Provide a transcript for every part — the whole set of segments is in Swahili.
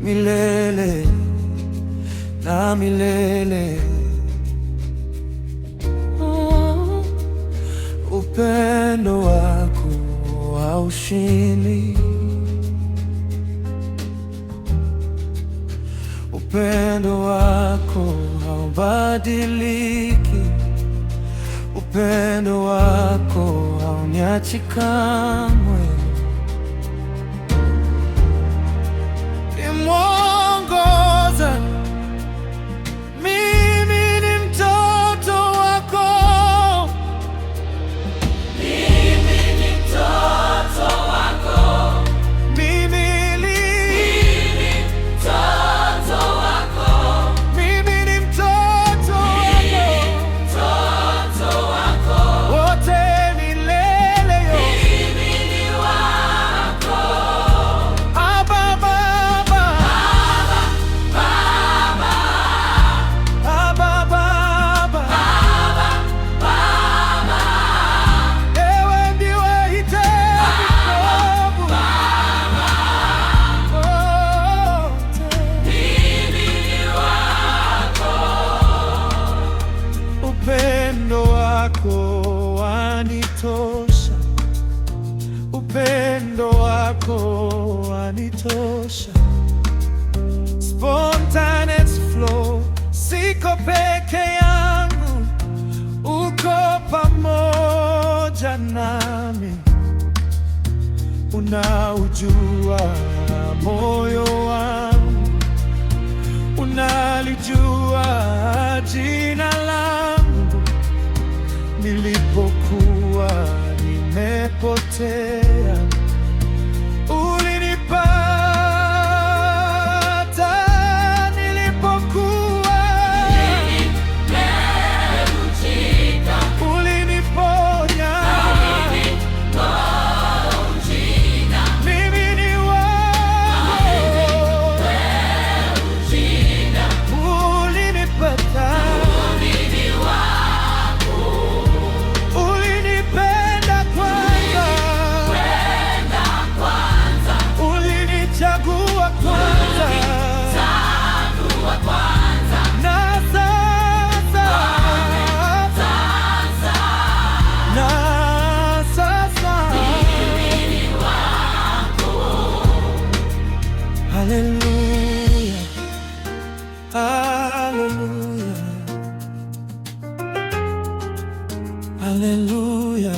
milele na milele. Upendo wako haushindi, upendo wako haubadiliki, upendo wako hauniachi kamwe. Nimeongoza, mimi ni mtoto wako, mimi ni mtoto wako, mimi ni mtoto wako, mimi ni mtoto wako, wote milele yo. mimi ni wako. Abba Baba, Abba Baba, ewe ndiwe hitaji langu wote. Mimi ni wako. Upendo wako wanitosha, upendo wako wanitosha. Spontaneous flow, siko peke yangu, uko pamoja nami. Unaujua moyo wangu, unalijua jina langu. Nilipokuwa nimepotea, ulinipata. Nilipokuwa Nimevunjika, uliniponya. nimevunjika, Mimi ni wako, nimevunjika, ulinipata. mimi wako. Ulinipenda kwanza, Penda kwanza, ulinichagua kwanza, chagua kwanza, na sasa, na sasa, mimi wako. haleluya, haleluya, haleluya,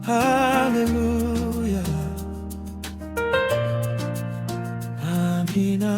haleluya, amina.